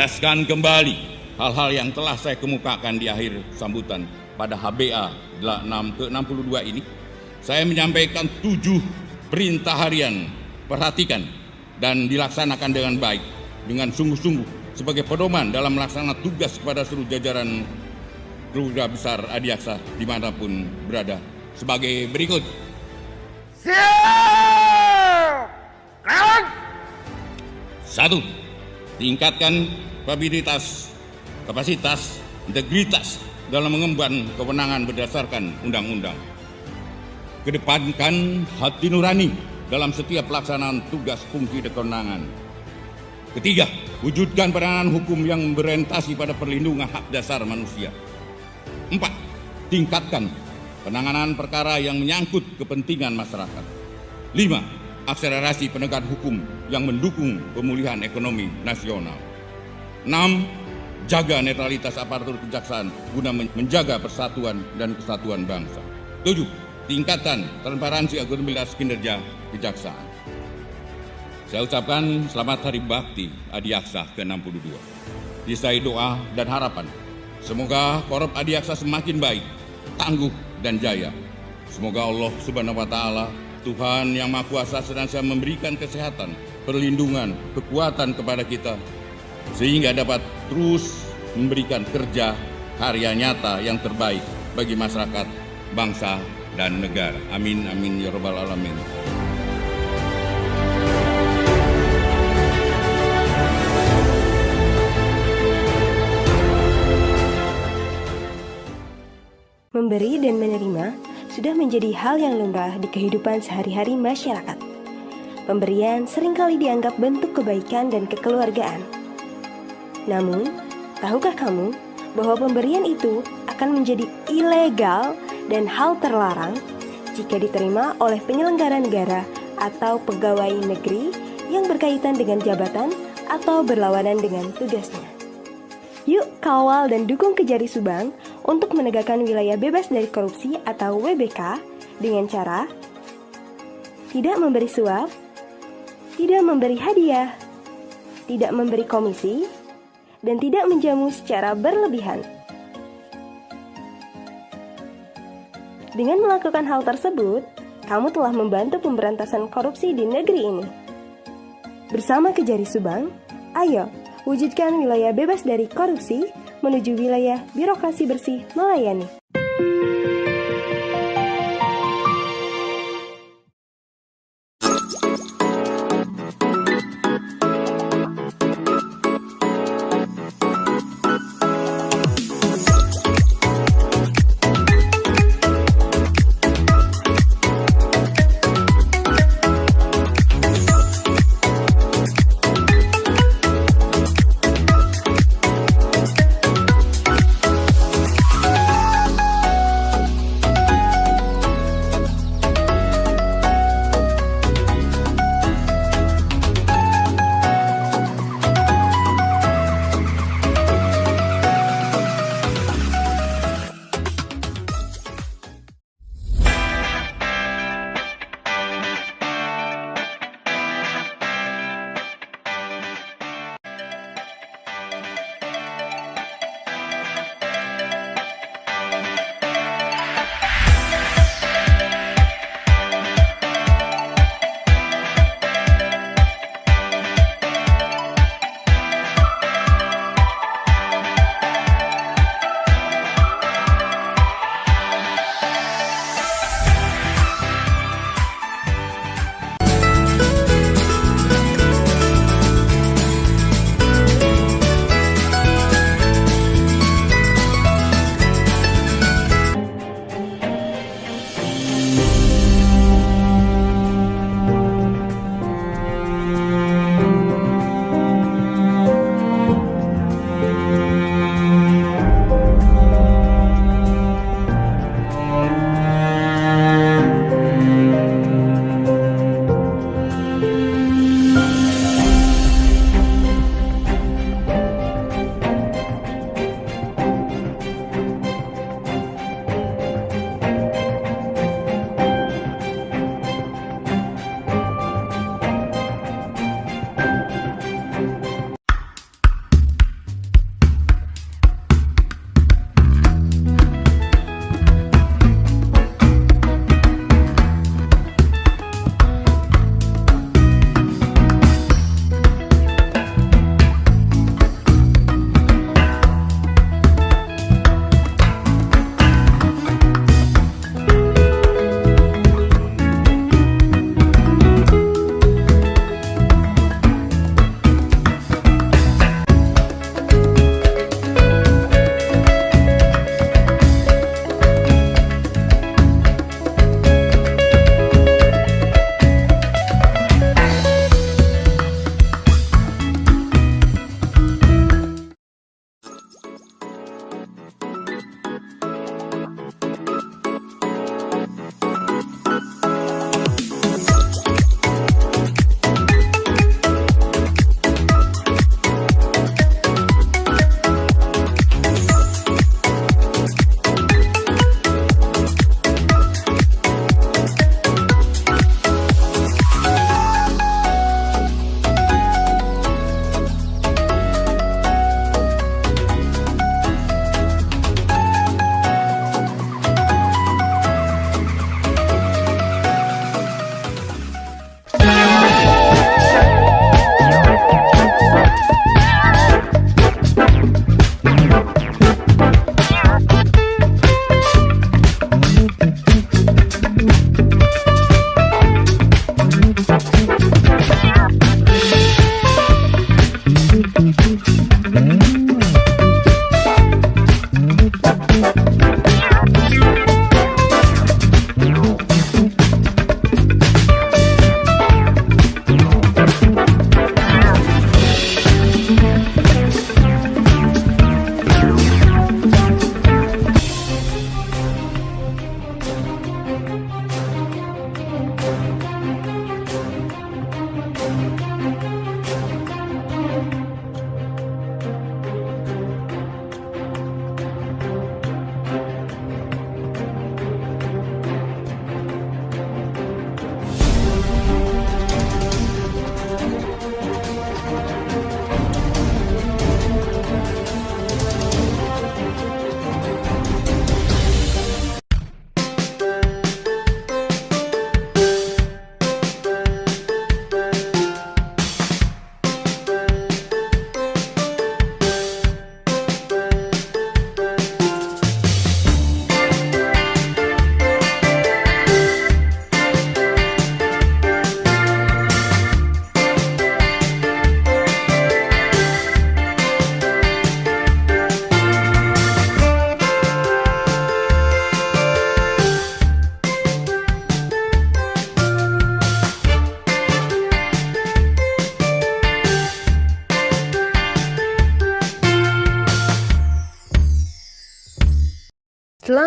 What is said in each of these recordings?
menegaskan kembali hal-hal yang telah saya kemukakan di akhir sambutan pada HBA ke-62 ini. Saya menyampaikan 7 perintah harian, perhatikan dan dilaksanakan dengan baik, dengan sungguh-sungguh sebagai pedoman dalam melaksanakan tugas kepada seluruh jajaran keluarga besar Adiaksa dimanapun berada, sebagai berikut. Siap! Kawan! 1. Tingkatkan kapasitas, integritas dalam mengemban kewenangan berdasarkan undang-undang. Kedepankan hati nurani dalam setiap pelaksanaan tugas fungsi dan kewenangan. Ketiga, wujudkan penanganan hukum yang berorientasi pada perlindungan hak dasar manusia. 4. Tingkatkan penanganan perkara yang menyangkut kepentingan masyarakat. 5. Akselerasi penegakan hukum yang mendukung pemulihan ekonomi nasional. 6. Jaga netralitas aparatur kejaksaan guna menjaga persatuan dan kesatuan bangsa. 7. Tingkatkan transparansi akuntabilitas kinerja kejaksaan. Saya ucapkan selamat Hari Bakti Adiaksa ke-62. Disertai doa dan harapan, semoga Korp Adiaksa semakin baik, tangguh dan jaya. Semoga Allah Subhanahu wa Ta'ala, Tuhan yang Maha Kuasa, senantiasa memberikan kesehatan, perlindungan, kekuatan kepada kita, sehingga dapat terus memberikan kerja karya nyata yang terbaik bagi masyarakat, bangsa, dan negara. Amin, amin, ya rabbal alamin. Memberi dan menerima sudah menjadi hal yang lumrah di kehidupan sehari-hari masyarakat. Pemberian seringkali dianggap bentuk kebaikan dan kekeluargaan. Namun, tahukah kamu bahwa pemberian itu akan menjadi ilegal dan hal terlarang jika diterima oleh penyelenggara negara atau pegawai negeri yang berkaitan dengan jabatan atau berlawanan dengan tugasnya. Yuk kawal dan dukung Kejari Subang untuk menegakkan wilayah bebas dari korupsi atau WBK dengan cara tidak memberi suap, tidak memberi hadiah, tidak memberi komisi, dan tidak menjamu secara berlebihan. Dengan melakukan hal tersebut, kamu telah membantu pemberantasan korupsi di negeri ini. Bersama Kejari Subang, ayo wujudkan wilayah bebas dari korupsi menuju wilayah birokrasi bersih melayani.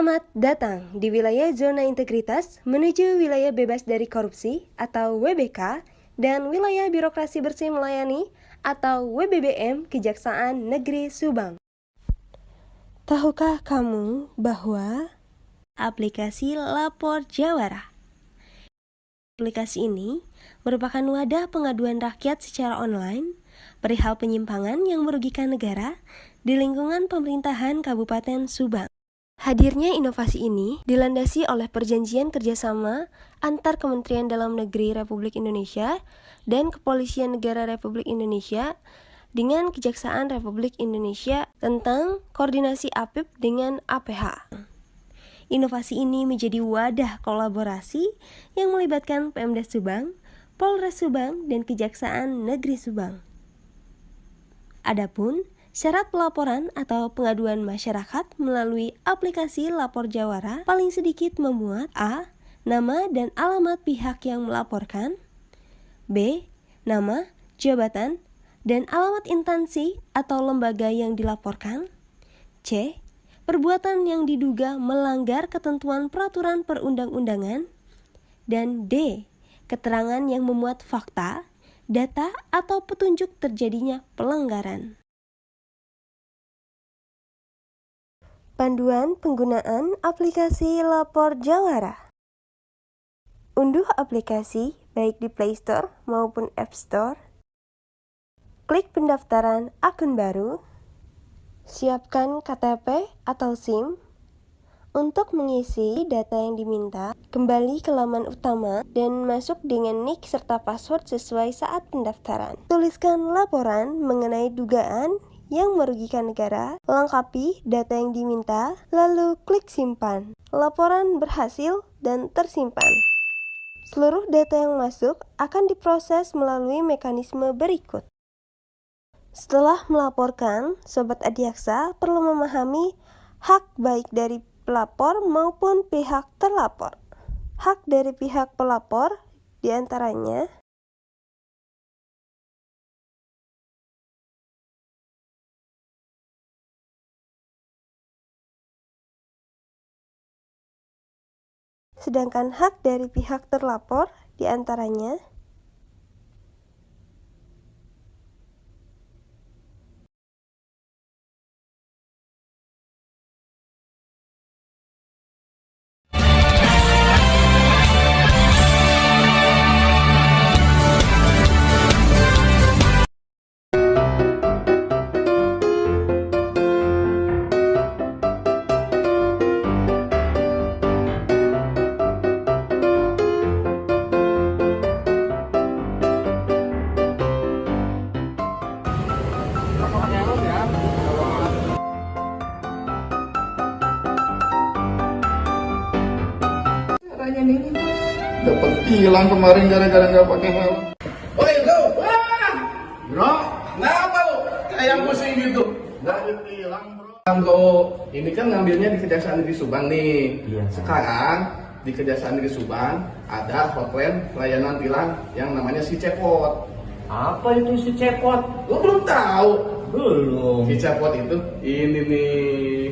Selamat datang di wilayah zona integritas menuju wilayah bebas dari korupsi atau WBK dan wilayah birokrasi bersih melayani atau WBBM Kejaksaan Negeri Subang. Tahukah kamu bahwa aplikasi Lapor Jawara? Aplikasi ini merupakan wadah pengaduan rakyat secara online perihal penyimpangan yang merugikan negara di lingkungan pemerintahan Kabupaten Subang. Hadirnya inovasi ini dilandasi oleh perjanjian kerjasama antar Kementerian Dalam Negeri Republik Indonesia dan Kepolisian Negara Republik Indonesia dengan Kejaksaan Republik Indonesia tentang koordinasi APIP dengan APH. Inovasi ini menjadi wadah kolaborasi yang melibatkan Pemda Subang, Polres Subang, dan Kejaksaan Negeri Subang. Adapun syarat pelaporan atau pengaduan masyarakat melalui aplikasi Lapor Jawara paling sedikit memuat A. Nama dan alamat pihak yang melaporkan, B. Nama, jabatan, dan alamat instansi atau lembaga yang dilaporkan, C. Perbuatan yang diduga melanggar ketentuan peraturan perundang-undangan, dan D. Keterangan yang memuat fakta, data, atau petunjuk terjadinya pelanggaran. Panduan penggunaan aplikasi Lapor Jawara. Unduh aplikasi baik di Play Store maupun App Store. Klik pendaftaran akun baru. Siapkan KTP atau SIM. Untuk mengisi data yang diminta, kembali ke laman utama dan masuk dengan nick serta password sesuai saat pendaftaran. Tuliskan laporan mengenai dugaan yang merugikan negara, lengkapi data yang diminta, lalu klik simpan. Laporan berhasil dan tersimpan. Seluruh data yang masuk akan diproses melalui mekanisme berikut. Setelah melaporkan, Sobat Adiaksa perlu memahami hak baik dari pelapor maupun pihak terlapor. Hak dari pihak pelapor diantaranya sedangkan hak dari pihak terlapor diantaranya dapat tilang kemarin gara-gara nggak pakai helm. Woi bro, Bro, kenapa lu kayak pusing gitu? nggak ditilang bro. Bro, ini kan ngambilnya di Kejaksaan Negeri Subang nih. Iya. Sekarang di Kejaksaan Negeri Subang ada hotline pelayanan tilang yang namanya si Cepot. Apa itu si cepot? Lu belum tahu? Belum. Si Cepot itu ini nih.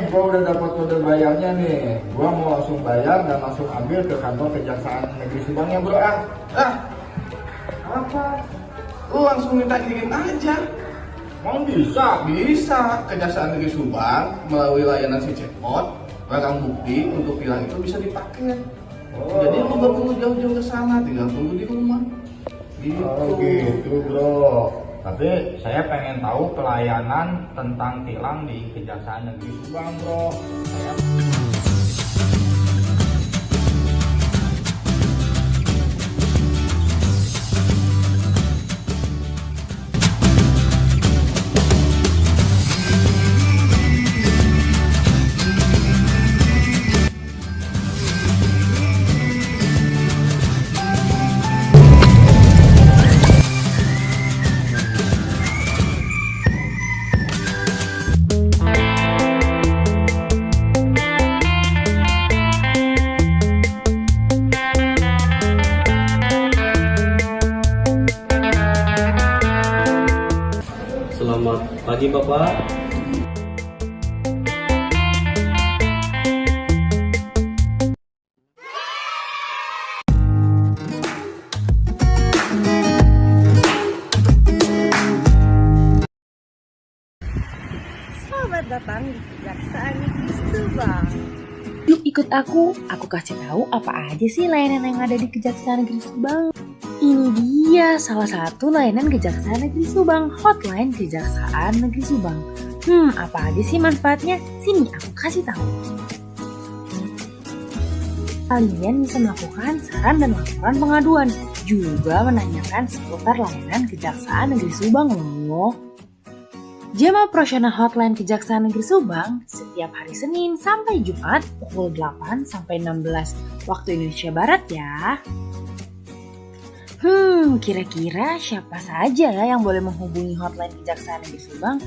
Gua udah dapat kode bayarnya nih. Gua mau langsung bayar dan langsung ambil ke kantor Kejaksaan Negeri Subang ya bro. Apa? Lu langsung minta kirim aja. Mau bisa? Bisa. Kejaksaan Negeri Subang melalui layanan si Cepot, barang bukti untuk tilang itu bisa dipakai. Jadi lu gak perlu jauh-jauh ke sana, tinggal tunggu di rumah. Gitu. Oh gitu bro. Tapi saya pengen tahu pelayanan tentang tilang di Kejaksaan Negeri Subang bro. pagi, Bapak. Selamat datang di Kejaksaan Negeri Subang. Yuk ikut aku kasih tahu apa aja sih layanan yang ada di Kejaksaan Negeri Subang. Ini dia salah satu layanan Kejaksaan Negeri Subang, hotline Kejaksaan Negeri Subang. Apa aja sih manfaatnya? Sini aku kasih tahu. Kalian bisa melakukan saran dan laporan pengaduan, juga menanyakan seputar layanan Kejaksaan Negeri Subang loh. Jam operasional hotline Kejaksaan Negeri Subang setiap hari Senin sampai Jumat pukul 8 sampai 16 waktu Indonesia Barat ya. Kira-kira siapa saja ya yang boleh menghubungi hotline Kejaksaan Negeri Subang?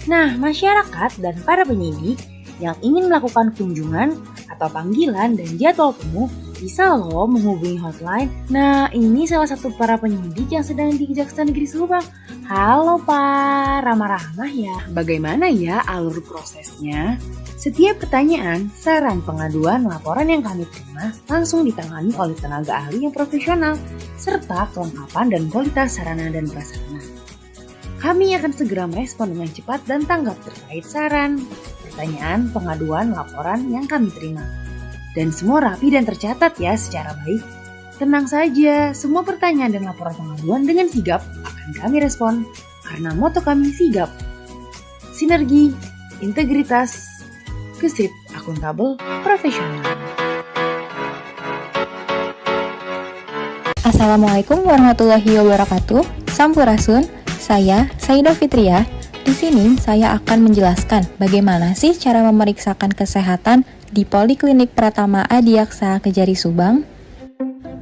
Nah, masyarakat dan para penyidik yang ingin melakukan kunjungan atau panggilan dan jadwal temu bisa loh menghubungi hotline. Nah, ini salah satu para penyidik yang sedang di Kejaksaan Negeri Subang. Halo Pak, ramah-ramah ya. Bagaimana ya alur prosesnya? Setiap pertanyaan, saran, pengaduan, laporan yang kami terima langsung ditangani oleh tenaga ahli yang profesional, serta kelengkapan dan kualitas sarana dan prasarana. Kami akan segera merespon dengan cepat dan tanggap terkait saran, pertanyaan, pengaduan, laporan yang kami terima. Dan semua rapi dan tercatat ya secara baik. Tenang saja, semua pertanyaan dan laporan pengaduan dengan sigap akan kami respon, karena moto kami sigap. Sinergi, integritas, gesit, akuntabel, profesional. Assalamualaikum warahmatullahi wabarakatuh. Sampurasun, saya Saidah Fitria. Di sini saya akan menjelaskan bagaimana sih cara memeriksakan kesehatan di Poliklinik Pratama Adiaksa Kejari Subang.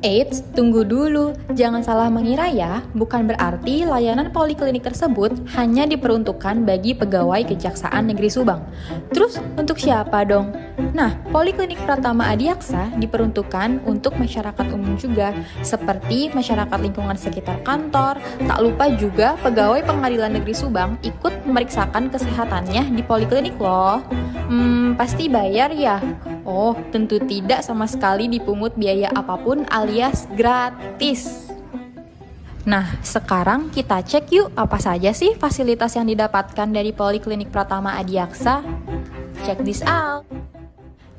Eits, tunggu dulu, jangan salah mengira ya, bukan berarti layanan poliklinik tersebut hanya diperuntukkan bagi pegawai Kejaksaan Negeri Subang. Terus, untuk siapa dong? Nah, Poliklinik Pratama Adiaksa diperuntukkan untuk masyarakat umum juga, seperti masyarakat lingkungan sekitar kantor, tak lupa juga pegawai Pengadilan Negeri Subang ikut memeriksakan kesehatannya di poliklinik loh. Pasti bayar ya? Oh, tentu tidak sama sekali dipungut biaya apapun alias gratis. Nah, sekarang kita cek yuk apa saja sih fasilitas yang didapatkan dari Poliklinik Pratama Adiaksa. Check this out.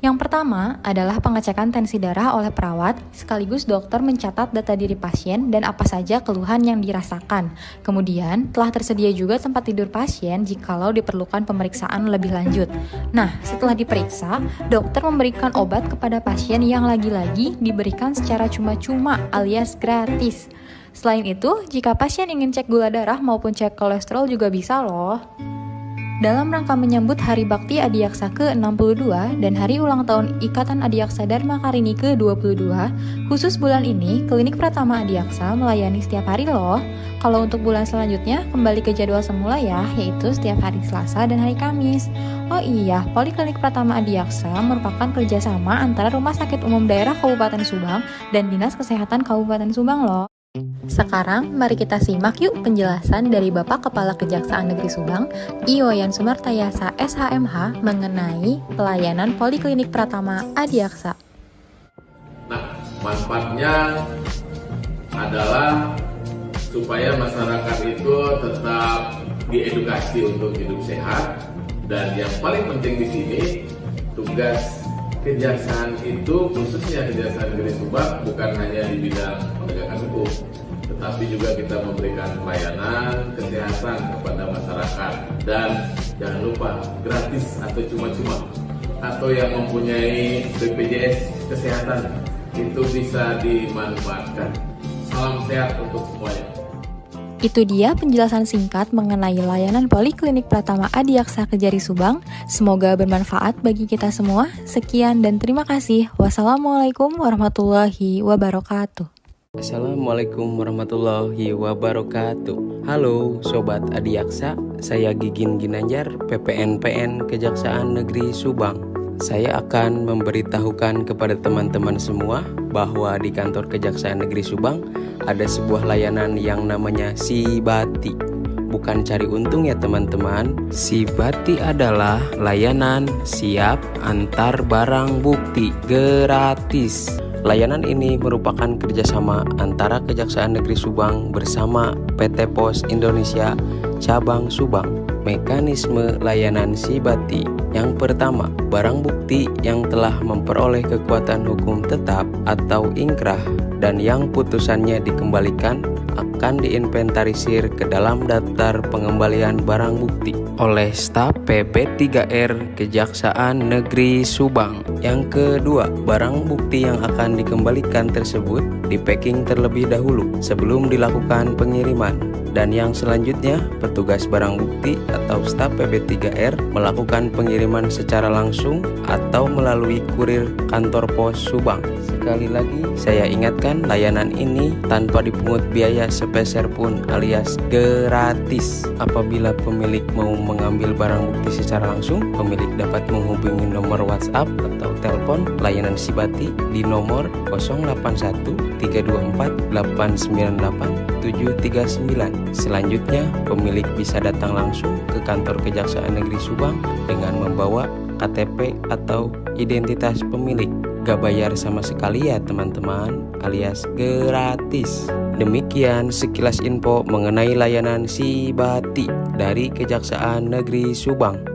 Yang pertama adalah pengecekan tensi darah oleh perawat, sekaligus dokter mencatat data diri pasien dan apa saja keluhan yang dirasakan. Kemudian, telah tersedia juga tempat tidur pasien jikalau diperlukan pemeriksaan lebih lanjut. Nah, setelah diperiksa, dokter memberikan obat kepada pasien yang lagi-lagi diberikan secara cuma-cuma alias gratis. Selain itu, jika pasien ingin cek gula darah maupun cek kolesterol juga bisa loh. Dalam rangka menyambut Hari Bakti Adiaksa ke-62 dan Hari Ulang Tahun Ikatan Adiaksa Dharma Karini ke-22, khusus bulan ini, Klinik Pratama Adiaksa melayani setiap hari loh. Kalau untuk bulan selanjutnya, kembali ke jadwal semula ya, yaitu setiap hari Selasa dan hari Kamis. Oh iya, Poliklinik Pratama Adiaksa merupakan kerjasama antara Rumah Sakit Umum Daerah Kabupaten Subang dan Dinas Kesehatan Kabupaten Subang loh. Sekarang mari kita simak yuk penjelasan dari Bapak Kepala Kejaksaan Negeri Subang, Iwayan Sumartayasa SHMH mengenai pelayanan Poliklinik Pratama Adiaksa. Nah, manfaatnya adalah supaya masyarakat itu tetap diedukasi untuk hidup sehat, dan yang paling penting di sini tugas Kejaksaan itu, khususnya Kejaksaan Negeri Subang, bukan hanya di bidang penegakan hukum, tetapi juga kita memberikan pelayanan kesehatan kepada masyarakat. Dan jangan lupa, gratis atau cuma-cuma, atau yang mempunyai BPJS Kesehatan, itu bisa dimanfaatkan. Salam sehat untuk semuanya. Itu dia penjelasan singkat mengenai layanan Poliklinik Pratama Adiaksa Kejari Subang. Semoga bermanfaat bagi kita semua. Sekian dan terima kasih. Wassalamualaikum warahmatullahi wabarakatuh. Assalamualaikum warahmatullahi wabarakatuh. Halo Sobat Adiaksa, saya Gigin Ginanjar, PPNPN Kejaksaan Negeri Subang. Saya akan memberitahukan kepada teman-teman semua bahwa di kantor Kejaksaan Negeri Subang ada sebuah layanan yang namanya Sibati. bukan cari untung ya teman-teman. Sibati adalah layanan siap antar barang bukti gratis. Layanan ini merupakan kerjasama antara Kejaksaan Negeri Subang bersama PT Pos Indonesia Cabang Subang. Mekanisme layanan Sibati. Yang pertama, barang bukti yang telah memperoleh kekuatan hukum tetap atau ingkrah dan yang putusannya dikembalikan akan diinventarisir ke dalam daftar pengembalian barang bukti oleh staf PP3R Kejaksaan Negeri Subang. Yang kedua, barang bukti yang akan dikembalikan tersebut di-packing terlebih dahulu sebelum dilakukan pengiriman. Dan yang selanjutnya, petugas barang bukti atau staf PP3R melakukan pengiriman secara langsung atau melalui kurir kantor pos Subang. Sekali lagi, saya ingatkan layanan ini tanpa dipungut biaya sepeser pun alias gratis. Apabila pemilik mau mengambil barang bukti secara langsung, pemilik dapat menghubungi nomor WhatsApp atau telepon layanan Sibati di nomor 081 324 898 739. Selanjutnya, pemilik bisa datang langsung ke kantor Kejaksaan Negeri Subang dengan membawa KTP atau identitas pemilik. Gak bayar sama sekali ya teman-teman, alias gratis. Demikian sekilas info mengenai layanan Sibati dari Kejaksaan Negeri Subang.